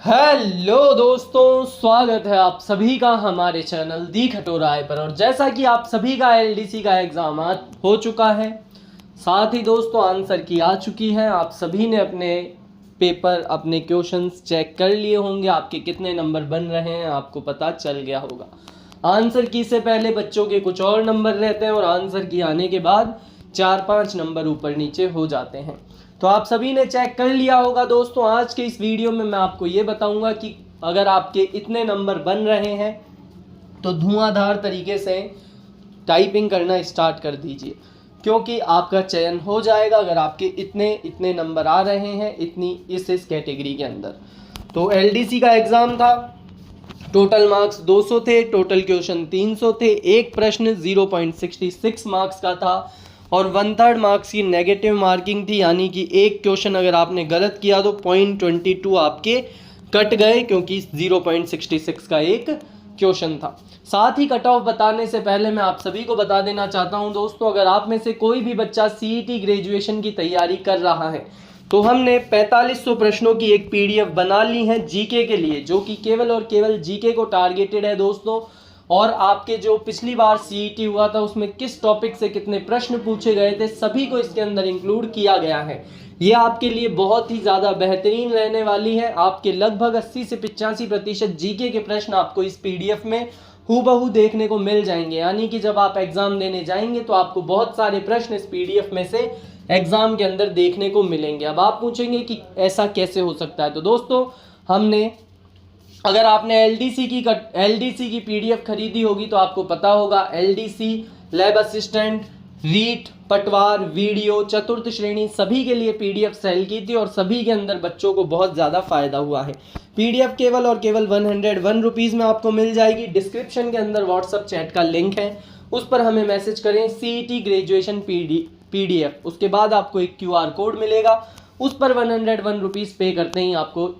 Hello दोस्तों, स्वागत है आप सभी का हमारे चैनल दी खटोराय पर। और जैसा कि आप सभी का एलडीसी का एग्ज़ाम हो चुका है, साथ ही दोस्तों आंसर की आ चुकी है। आप सभी ने अपने पेपर, अपने क्वेश्चंस चेक कर लिए होंगे। आपके कितने नंबर बन रहे हैं आपको पता चल गया होगा। आंसर की से पहले बच्चों के कुछ और नंबर रहते हैं और आंसर की आने के बाद 4-5 नंबर ऊपर नीचे हो जाते हैं। तो आप सभी ने चेक कर लिया होगा। दोस्तों आज के इस वीडियो में मैं आपको ये बताऊंगा कि अगर आपके इतने नंबर बन रहे हैं तो धुआंधार तरीके से टाइपिंग करना स्टार्ट कर दीजिए, क्योंकि आपका चयन हो जाएगा अगर आपके इतने नंबर आ रहे हैं इस कैटेगरी के अंदर। तो एलडीसी का एग्ज़ाम था, टोटल मार्क्स 200 थे, टोटल क्वेश्चन 300 थे, एक प्रश्न 0.66 मार्क्स का था और 1/3 मार्क्स की नेगेटिव मार्किंग थी। यानी कि एक क्वेश्चन अगर आपने गलत किया तो 0.22 आपके कट गए, क्योंकि 0.66 का एक क्वेश्चन था। साथ ही कट ऑफ बताने से पहले मैं आप सभी को बता देना चाहता हूं दोस्तों, अगर आप में से कोई भी बच्चा सीईटी ग्रेजुएशन की तैयारी कर रहा है तो हमने 4500 प्रश्नों की एक पीडीएफ बना ली है जीके के लिए, जो कि केवल और केवल जीके को टारगेटेड है दोस्तों। और आपके जो पिछली बार सीईटी हुआ था उसमें किस टॉपिक से कितने प्रश्न पूछे गए थे सभी को इसके अंदर इंक्लूड किया गया है। ये आपके लिए बहुत ही ज़्यादा बेहतरीन रहने वाली है। आपके लगभग 80 से 85% जीके के प्रश्न आपको इस पीडीएफ में हूबहू देखने को मिल जाएंगे। यानी कि जब आप एग्जाम देने जाएंगे तो आपको बहुत सारे प्रश्न इस पीडीएफ में से एग्जाम के अंदर देखने को मिलेंगे। अब आप पूछेंगे कि ऐसा कैसे हो सकता है, तो दोस्तों हमने, अगर आपने एलडीसी की पीडीएफ खरीदी होगी तो आपको पता होगा एलडीसी, लैब असिस्टेंट, रीट, पटवार, वीडियो, चतुर्थ श्रेणी सभी के लिए पीडीएफ सेल की थी और सभी के अंदर बच्चों को बहुत ज़्यादा फायदा हुआ है। पीडीएफ केवल और केवल 101 रुपीज़ में आपको मिल जाएगी। डिस्क्रिप्शन के अंदर व्हाट्सएप चैट का लिंक है, उस पर हमें मैसेज करें सीईटी ग्रेजुएशन पीडीएफ। उसके बाद आपको एक क्यूआर कोड मिलेगा, उस पर 101 रुपीज़ पे करते ही आपको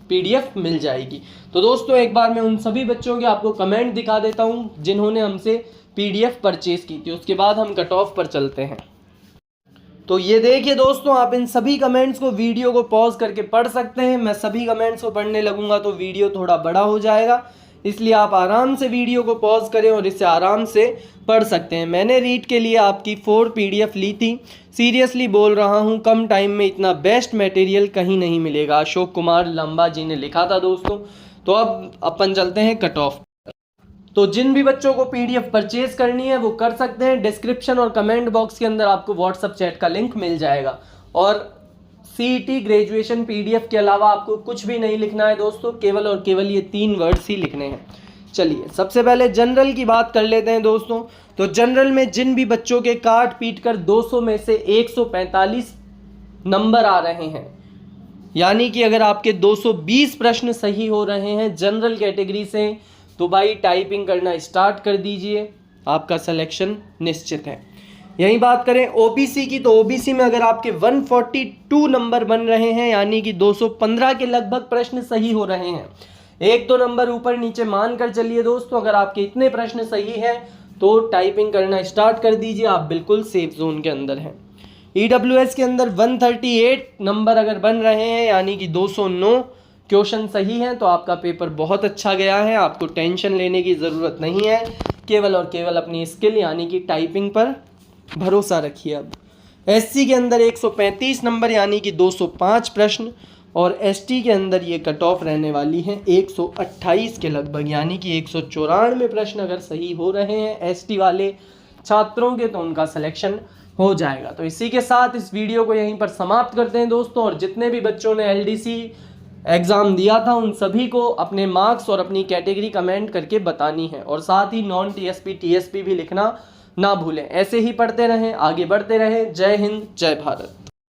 पीडीएफ मिल जाएगी। तो दोस्तों एक बार मैं उन सभी बच्चों के आपको कमेंट दिखा देता हूं जिन्होंने हमसे पीडीएफ परचेज की थी, उसके बाद हम कट ऑफ पर चलते हैं। तो ये देखिए दोस्तों, आप इन सभी कमेंट्स को, वीडियो को पॉज करके पढ़ सकते हैं। मैं सभी कमेंट्स को पढ़ने लगूंगा तो वीडियो थोड़ा बड़ा हो जाएगा, इसलिए आप आराम से वीडियो को पॉज करें और इसे आराम से पढ़ सकते हैं। मैंने रीड के लिए आपकी 4 पीडीएफ ली थी। सीरियसली बोल रहा हूँ, कम टाइम में इतना बेस्ट मटेरियल कहीं नहीं मिलेगा। अशोक कुमार लंबा जी ने लिखा था दोस्तों। तो अब अपन चलते हैं कट ऑफ। तो जिन भी बच्चों को पीडीएफ परचेज करनी है वो कर सकते हैं। डिस्क्रिप्शन और कमेंट बॉक्स के अंदर आपको व्हाट्सएप चैट का लिंक मिल जाएगा। और सीईटी ग्रेजुएशन पीडीएफ के अलावा आपको कुछ भी नहीं लिखना है दोस्तों, केवल और केवल ये 3 वर्ड्स ही लिखने हैं। चलिए सबसे पहले जनरल की बात कर लेते हैं दोस्तों। तो जनरल में जिन भी बच्चों के काट पीट कर 200 में से 145 नंबर आ रहे हैं, यानी कि अगर आपके 220 प्रश्न सही हो रहे हैं जनरल कैटेगरी से, तो भाई टाइपिंग करना स्टार्ट कर दीजिए, आपका सिलेक्शन निश्चित है। यही बात करें ओबीसी की, तो ओबीसी में अगर आपके 142 नंबर बन रहे हैं, यानी कि 215 के लगभग प्रश्न सही हो रहे हैं, 1-2 नंबर ऊपर नीचे मान कर चलिए दोस्तों। अगर आपके इतने प्रश्न सही हैं तो टाइपिंग करना स्टार्ट कर दीजिए, आप बिल्कुल सेफ जोन के अंदर हैं। ईडब्ल्यूएस के अंदर 138 नंबर अगर बन रहे हैं, यानी कि 209 क्वेश्चन सही हैं, तो आपका पेपर बहुत अच्छा गया है। आपको टेंशन लेने की ज़रूरत नहीं है, केवल और केवल अपनी स्किल यानी कि टाइपिंग पर भरोसा रखिए। अब एससी के अंदर 135 नंबर यानी कि 205 प्रश्न, और एसटी के अंदर ये कट ऑफ रहने वाली है 128 के लगभग, यानी कि 194 प्रश्न अगर सही हो रहे हैं एसटी वाले छात्रों के तो उनका सिलेक्शन हो जाएगा। तो इसी के साथ इस वीडियो को यहीं पर समाप्त करते हैं दोस्तों। और जितने भी बच्चों ने एलडीसी एग्ज़ाम दिया था उन सभी को अपने मार्क्स और अपनी कैटेगरी कमेंट करके बतानी है, और साथ ही नॉन टीएसपी टीएसपी भी लिखना ना भूलें। ऐसे ही पढ़ते रहें, आगे बढ़ते रहें। जय हिंद, जय भारत।